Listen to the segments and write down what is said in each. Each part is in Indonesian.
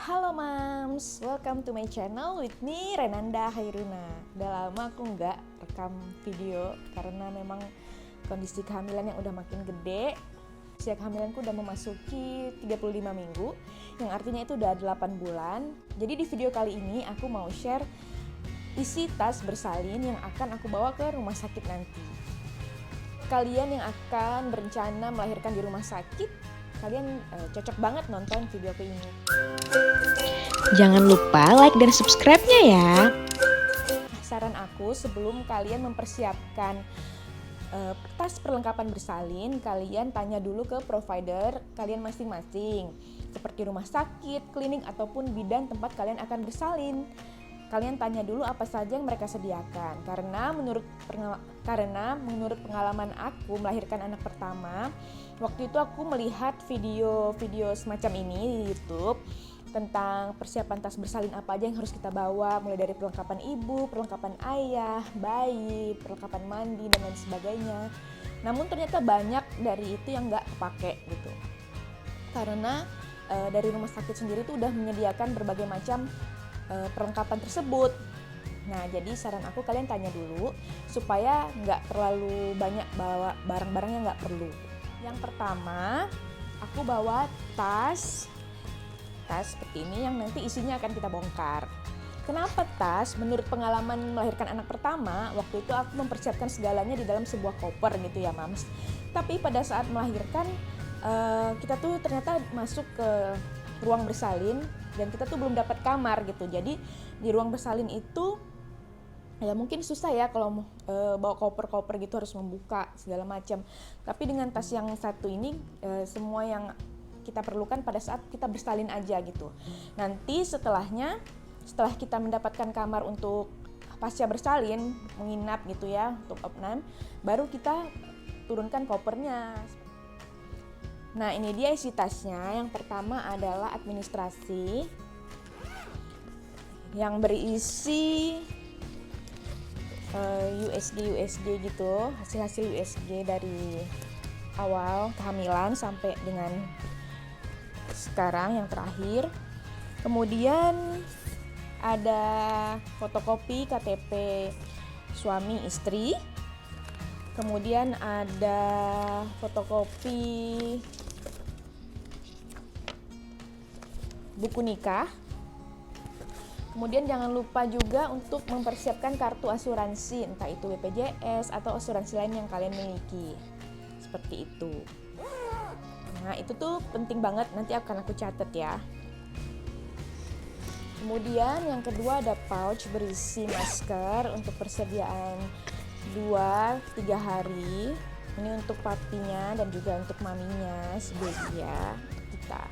Halo Mams, welcome to my channel with me Renanda Hairuna. Udah lama aku nggak rekam video karena memang kondisi kehamilan yang udah makin gede. Usia kehamilanku udah memasuki 35 minggu, yang artinya itu udah 8 bulan. Jadi di video kali ini aku mau share isi tas bersalin yang akan aku bawa ke rumah sakit nanti. Kalian yang akan berencana melahirkan di rumah sakit, kalian cocok banget nonton videoku ini. Jangan lupa like dan subscribe-nya ya. Saran aku sebelum kalian mempersiapkan tas perlengkapan bersalin, kalian tanya dulu ke provider kalian masing-masing, seperti rumah sakit, klinik, ataupun bidan tempat kalian akan bersalin. Kalian tanya dulu apa saja yang mereka sediakan, karena menurut pengalaman aku melahirkan anak pertama, waktu itu aku melihat video semacam ini di YouTube tentang persiapan tas bersalin apa aja yang harus kita bawa, mulai dari perlengkapan ibu, perlengkapan ayah, bayi, perlengkapan mandi, dan lain sebagainya. Namun ternyata banyak dari itu yang nggak kepake gitu, karena dari rumah sakit sendiri tuh udah menyediakan berbagai macam perlengkapan tersebut. Nah, jadi saran aku kalian tanya dulu supaya nggak terlalu banyak bawa barang-barang yang nggak perlu. Yang pertama, aku bawa tas seperti ini yang nanti isinya akan kita bongkar. Kenapa tas? Menurut pengalaman melahirkan anak pertama, waktu itu aku mempersiapkan segalanya di dalam sebuah koper gitu ya, Mams. Tapi pada saat melahirkan, kita tuh ternyata masuk ke ruang bersalin dan kita tuh belum dapat kamar gitu. Jadi di ruang bersalin itu ya mungkin susah ya kalau bawa koper-koper gitu, harus membuka segala macam. Tapi dengan tas yang satu ini semua yang kita perlukan pada saat kita bersalin aja gitu. Nanti setelah kita mendapatkan kamar untuk pasca bersalin, menginap gitu ya, untuk opname, baru kita turunkan kopernya. Nah, ini dia isi tasnya. Yang pertama adalah administrasi yang berisi USG gitu, hasil USG dari awal kehamilan sampai dengan sekarang yang terakhir. Kemudian ada fotokopi KTP suami istri. Kemudian ada fotokopi buku nikah. Kemudian jangan lupa juga untuk mempersiapkan kartu asuransi, entah itu BPJS atau asuransi lain yang kalian miliki. Seperti itu. Nah, itu tuh penting banget, nanti akan aku catat ya. Kemudian yang kedua ada pouch berisi masker untuk persediaan 2-3 hari. Ini untuk papinya dan juga untuk maminya si baby ya, kita.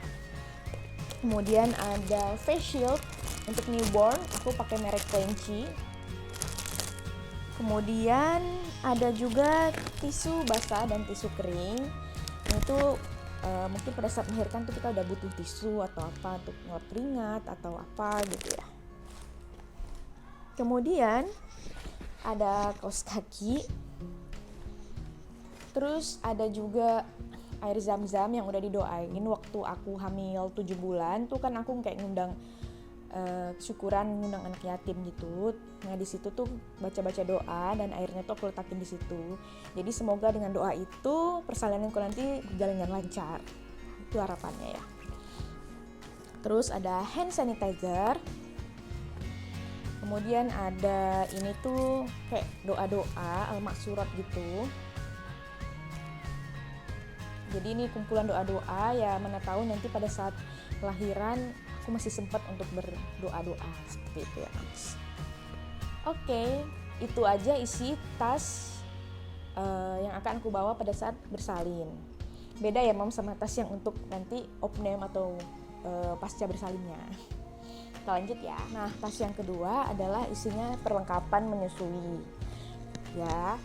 Kemudian ada face shield untuk newborn, aku pakai merek Quenchi. Kemudian ada juga tisu basah dan tisu kering. Ini tuh mungkin pada saat melahirkan tuh kita udah butuh tisu atau apa untuk ngop keringat atau apa gitu ya. Kemudian ada kaos kaki. Terus ada juga air zam-zam yang udah didoain waktu aku hamil 7 bulan tuh kan aku kayak ngundang syukuran, ngundang anak yatim gitu. Nah, di situ tuh baca-baca doa dan airnya tuh aku letakin di situ. Jadi semoga dengan doa itu persalinanku nanti berjalan dengan lancar. Itu harapannya ya. Terus ada hand sanitizer. Kemudian ada ini tuh kayak doa-doa al-maksurat gitu. Jadi ini kumpulan doa-doa ya, mana tahu nanti pada saat lahiran aku masih sempat untuk berdoa-doa seperti itu ya, Mas. Oke, itu aja isi tas yang akan aku bawa pada saat bersalin. Beda ya, Mam, sama tas yang untuk nanti opname atau pasca bersalinnya. Kita lanjut ya. Nah, tas yang kedua adalah isinya perlengkapan menyusui. Ya,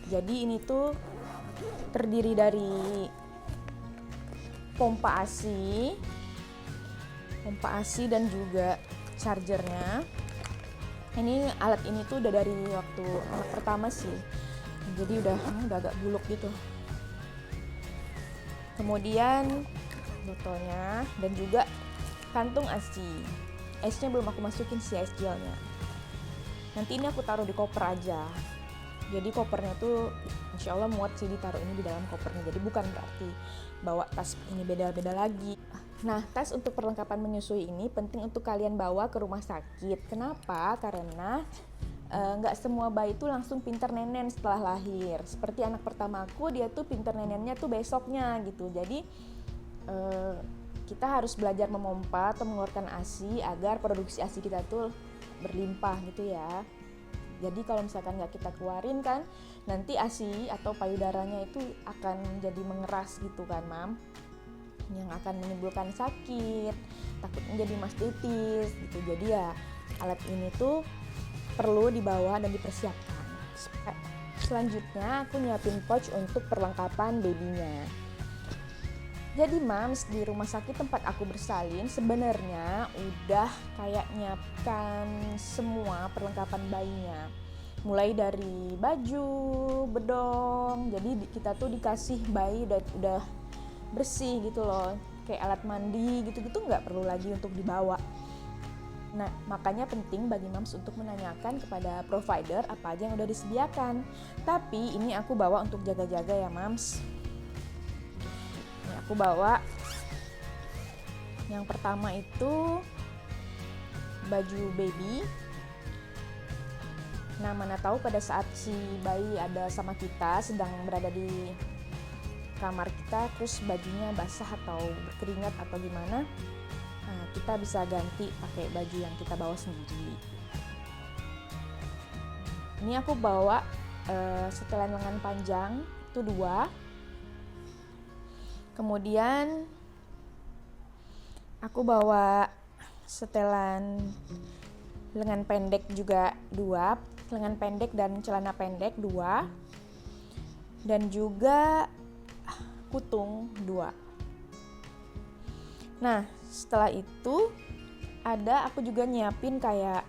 jadi ini tuh terdiri dari pompa ASI dan juga chargernya. Ini alat ini tuh udah dari waktu anak pertama sih, jadi udah agak buluk gitu. Kemudian botolnya dan juga kantung ASI. Esnya belum aku masukin sih, es gelnya. Nanti ini aku taruh di koper aja. Jadi kopernya tuh insya Allah muat sih ditaruh ini di dalam kopernya. Jadi bukan berarti bawa tas ini beda-beda lagi. Nah, tas untuk perlengkapan menyusui ini penting untuk kalian bawa ke rumah sakit. Kenapa? Karena nggak semua bayi itu langsung pintar nenen setelah lahir. Seperti anak pertama aku, dia tuh pintar nenennya tuh besoknya gitu. Jadi kita harus belajar memompa atau mengeluarkan ASI agar produksi ASI kita tuh berlimpah gitu ya. Jadi kalau misalkan nggak kita keluarin kan, nanti ASI atau payudaranya itu akan jadi mengeras gitu kan, Mam, yang akan menimbulkan sakit, takutnya jadi mastitis gitu. Jadi ya alat ini tuh perlu dibawa dan dipersiapkan. Selanjutnya aku nyiapin pouch untuk perlengkapan babynya. Jadi Mams, di rumah sakit tempat aku bersalin sebenarnya udah kayak nyiapkan semua perlengkapan bayinya. Mulai dari baju, bedong, jadi kita tuh dikasih bayi udah bersih gitu loh. Kayak alat mandi gitu-gitu nggak perlu lagi untuk dibawa. Nah, makanya penting bagi Mams untuk menanyakan kepada provider apa aja yang udah disediakan. Tapi ini aku bawa untuk jaga-jaga ya Mams. Aku bawa yang pertama itu baju baby. Nah, mana tahu pada saat si bayi ada sama kita, sedang berada di kamar kita, terus bajunya basah atau berkeringat atau gimana, nah, kita bisa ganti pakai baju yang kita bawa sendiri. Ini aku bawa setelan lengan panjang itu 2. Kemudian aku bawa setelan lengan pendek juga 2, lengan pendek dan celana pendek 2, dan juga kutung 2. Nah, setelah itu aku juga nyiapin kayak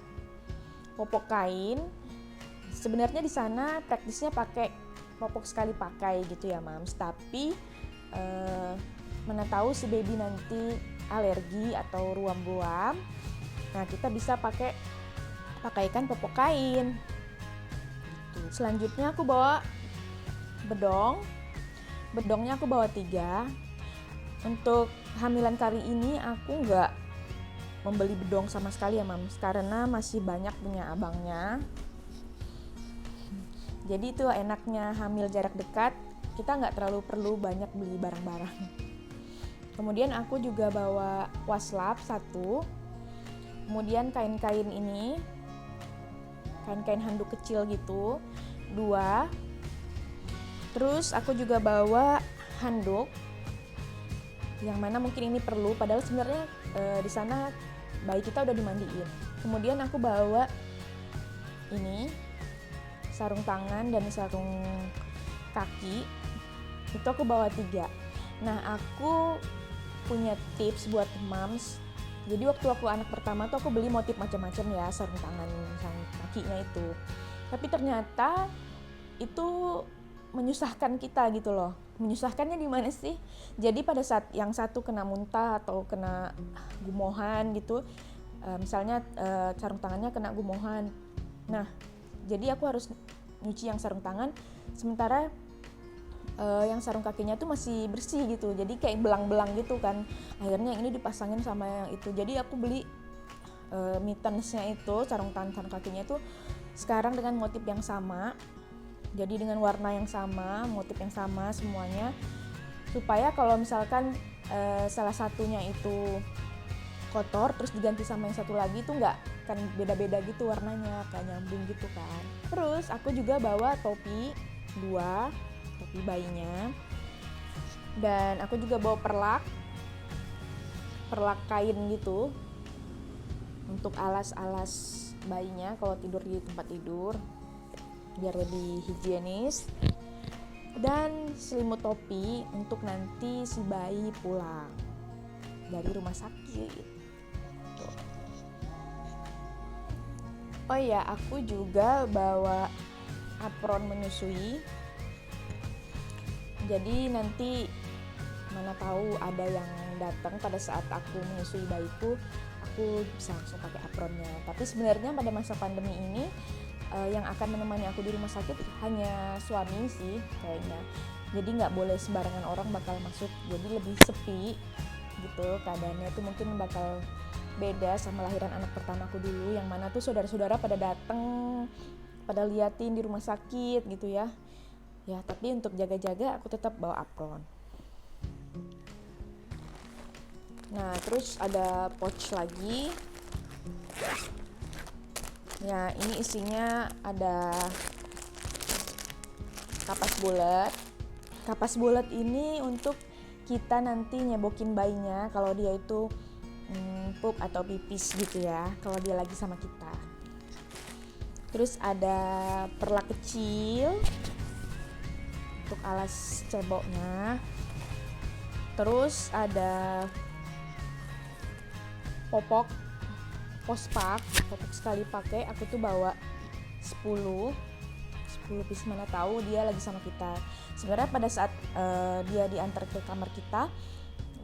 popok kain. Sebenarnya di sana praktisnya pakai popok sekali pakai gitu ya Mams, tapi mana tahu si baby nanti alergi atau ruam-ruam, nah kita bisa pakaikan popok kain. Selanjutnya aku bawa bedongnya aku bawa 3. Untuk hamilan kali ini aku nggak membeli bedong sama sekali ya Mams, karena masih banyak punya abangnya. Jadi itu enaknya hamil jarak dekat, kita nggak terlalu perlu banyak beli barang-barang. Kemudian aku juga bawa waslap 1, kemudian kain-kain ini, kain-kain handuk kecil gitu 2. Terus aku juga bawa handuk, yang mana mungkin ini perlu, padahal sebenarnya di sana bayi kita udah dimandiin. Kemudian aku bawa ini sarung tangan dan sarung kaki, itu aku bawa 3. Nah, aku punya tips buat Mams. Jadi waktu aku anak pertama tuh aku beli motif macam-macam ya, sarung tangan, sarung kakinya itu. Tapi ternyata itu menyusahkan kita gitu loh. Menyusahkannya di mana sih? Jadi pada saat yang satu kena muntah atau kena gumohan gitu, misalnya sarung tangannya kena gumohan. Nah, jadi aku harus nyuci yang sarung tangan, sementara yang sarung kakinya tuh masih bersih gitu, jadi kayak belang-belang gitu kan. Akhirnya yang ini dipasangin sama yang itu. Jadi aku beli mittensnya itu, sarung tangan sarung kakinya itu sekarang dengan motif yang sama, jadi dengan warna yang sama, motif yang sama semuanya, supaya kalau misalkan salah satunya itu kotor terus diganti sama yang satu lagi itu nggak kan beda-beda gitu warnanya, kayak nyambung gitu kan. Terus aku juga bawa topi 2, topi bayinya, dan aku juga bawa perlak kain gitu untuk alas-alas bayinya kalau tidur di tempat tidur biar lebih higienis, dan selimut topi untuk nanti si bayi pulang dari rumah sakit. Oh iya, aku juga bawa apron menyusui. Jadi nanti mana tahu ada yang datang pada saat aku menyusui bayiku, aku bisa langsung pakai apronnya. Tapi sebenarnya pada masa pandemi ini yang akan menemani aku di rumah sakit hanya suami sih kayaknya. Jadi nggak boleh sembarangan orang bakal masuk, jadi lebih sepi gitu keadaannya. Itu mungkin bakal beda sama lahiran anak pertamaku dulu, yang mana tuh saudara-saudara pada dateng, pada liatin di rumah sakit gitu ya. Ya tapi untuk jaga-jaga aku tetap bawa apron. Nah terus ada pouch lagi. Ya ini isinya ada kapas bulat. Kapas bulat ini untuk kita nanti nyebokin bayinya kalau dia itu pup atau pipis gitu ya, kalau dia lagi sama kita. Terus ada perlak kecil untuk alas ceboknya. Terus ada popok pospak sekali pakai. Aku tuh bawa 10 piece, mana tahu dia lagi sama kita. Sebenarnya pada saat dia diantar ke kamar kita,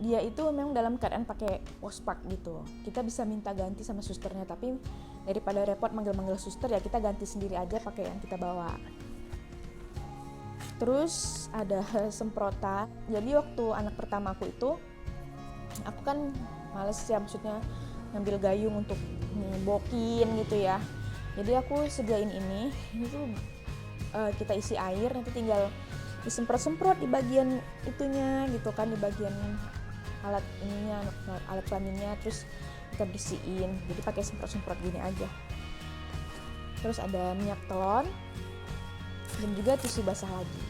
dia itu memang dalam keadaan pakai pospak gitu. Kita bisa minta ganti sama susternya, tapi daripada repot manggil-manggil suster ya kita ganti sendiri aja pakai yang kita bawa. Terus ada semprotan. Jadi waktu anak pertama aku itu, aku kan males ya, maksudnya ngambil gayung untuk bokin gitu ya. Jadi aku sediain ini tuh kita isi air, nanti tinggal disemprot-semprot di bagian itunya gitu kan, di bagian alat ininya, alat kelaminnya, terus kita bersihin. Jadi pakai semprot-semprot gini aja. Terus ada minyak telon dan juga tisu basah lagi.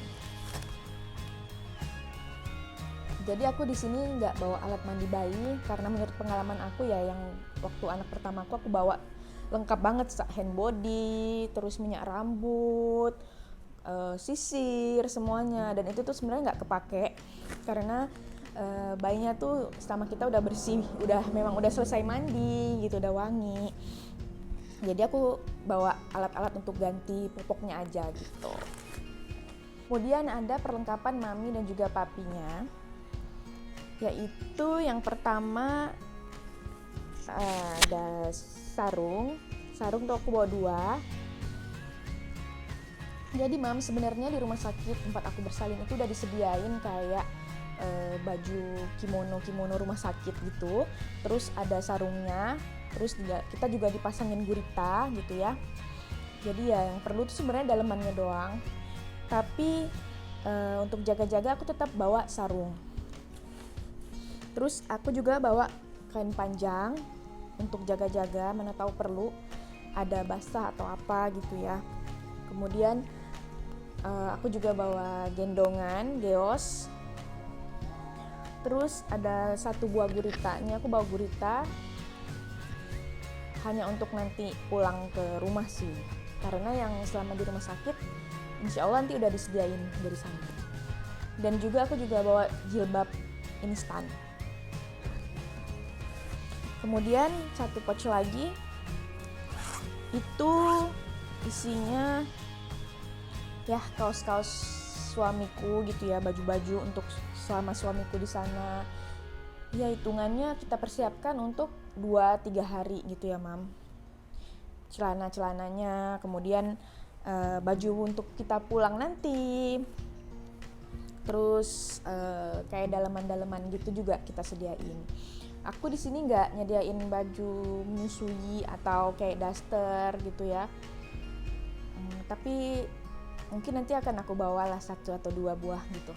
Jadi aku di sini nggak bawa alat mandi bayi karena menurut pengalaman aku ya, yang waktu anak pertama aku bawa lengkap banget, hand body, terus minyak rambut, sisir, semuanya. Dan itu tuh sebenarnya nggak kepake karena bayinya tuh selama kita udah bersih, memang udah selesai mandi gitu, udah wangi. Jadi aku bawa alat-alat untuk ganti popoknya aja gitu. Kemudian ada perlengkapan mami dan juga papinya, yaitu yang pertama ada sarung tuh aku bawa 2. Jadi mam, sebenarnya di rumah sakit tempat aku bersalin itu udah disediain kayak baju kimono rumah sakit gitu. Terus ada sarungnya, terus kita juga dipasangin gurita gitu ya. Jadi ya yang perlu tuh sebenarnya dalemannya doang. Tapi untuk jaga-jaga aku tetap bawa sarung. Terus aku juga bawa kain panjang untuk jaga-jaga, mana tahu perlu ada basah atau apa gitu ya. Kemudian aku juga bawa gendongan, geos. Terus ada 1 buah gurita. Ini aku bawa gurita hanya untuk nanti pulang ke rumah sih. Karena yang selama di rumah sakit insya Allah nanti udah disediain dari sana. Dan juga aku juga bawa jilbab instan. Kemudian 1 pouch lagi itu isinya ya kaos-kaos suamiku gitu ya, baju-baju untuk selama suamiku di sana. Ya hitungannya kita persiapkan untuk 2-3 hari gitu ya mam. Celana-celananya, kemudian baju untuk kita pulang nanti. Terus kayak daleman-daleman gitu juga kita sediain. Aku di sini nggak nyediain baju menyusui atau kayak daster gitu ya. Tapi mungkin nanti akan aku bawalah 1 atau 2 buah gitu.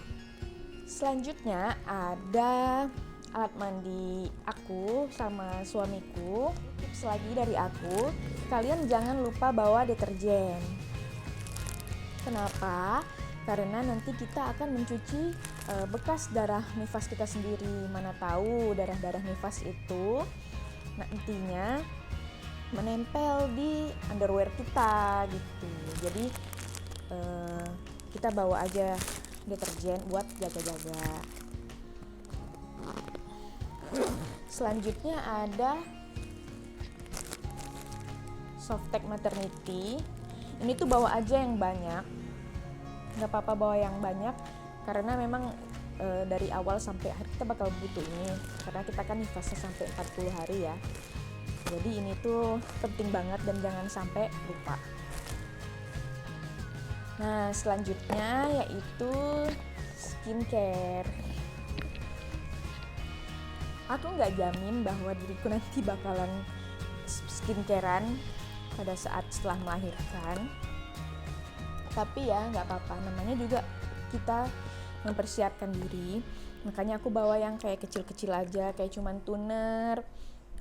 Selanjutnya ada alat mandi aku sama suamiku. Tips lagi dari aku, kalian jangan lupa bawa deterjen. Kenapa? Karena nanti kita akan mencuci bekas darah nifas kita sendiri. Mana tahu darah-darah nifas itu nantinya menempel di underwear kita gitu. Jadi kita bawa aja deterjen buat jaga-jaga. Selanjutnya ada Softtek Maternity. Ini tuh bawa aja yang banyak, nggak apa-apa bawa yang banyak karena memang dari awal sampai akhir kita bakal butuh ini, karena kita kan nifasnya sampai 40 hari ya. Jadi ini tuh penting banget dan jangan sampai lupa. Nah, selanjutnya yaitu skincare. Aku nggak jamin bahwa diriku nanti bakalan skincarean pada saat setelah melahirkan. Tapi ya nggak apa-apa, namanya juga kita mempersiapkan diri. Makanya aku bawa yang kayak kecil-kecil aja, kayak cuman toner,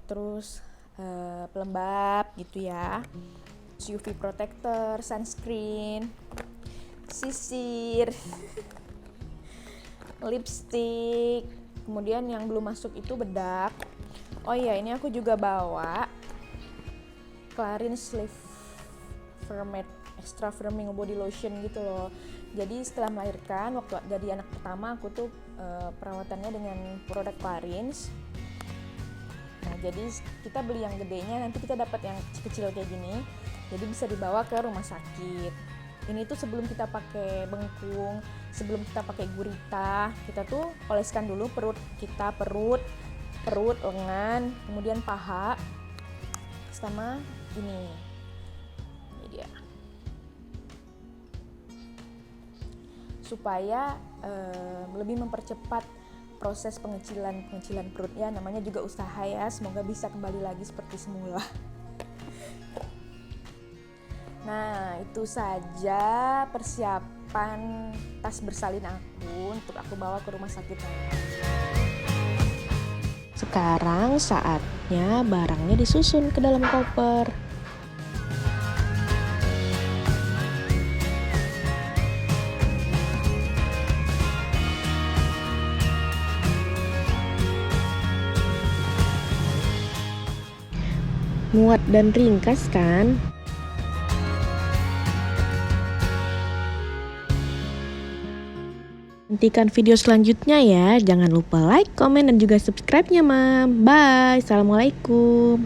terus pelembab gitu ya, UV protector, sunscreen, sisir, lipstick. Kemudian yang belum masuk itu bedak. Oh iya, ini aku juga bawa Clarins Lift Firmate Extra Firming Body Lotion gitu loh. Jadi setelah melahirkan, waktu jadi anak pertama, aku tuh perawatannya dengan produk Clarins. Nah, jadi kita beli yang gedenya, nanti kita dapat yang kecil kayak gini. Jadi bisa dibawa ke rumah sakit. Ini tuh sebelum kita pakai bengkung, sebelum kita pakai gurita, kita tuh oleskan dulu perut kita, perut, lengan, kemudian paha, sama ini dia. Supaya lebih mempercepat proses pengecilan perut ya, namanya juga usaha ya, semoga bisa kembali lagi seperti semula. Nah, itu saja persiapan tas bersalin untuk aku bawa ke rumah sakit. Sekarang saatnya barangnya disusun ke dalam koper. Muat dan ringkas kan? Nantikan video selanjutnya ya. Jangan lupa like, komen, dan juga subscribe-nya, Mam. Bye. Assalamualaikum.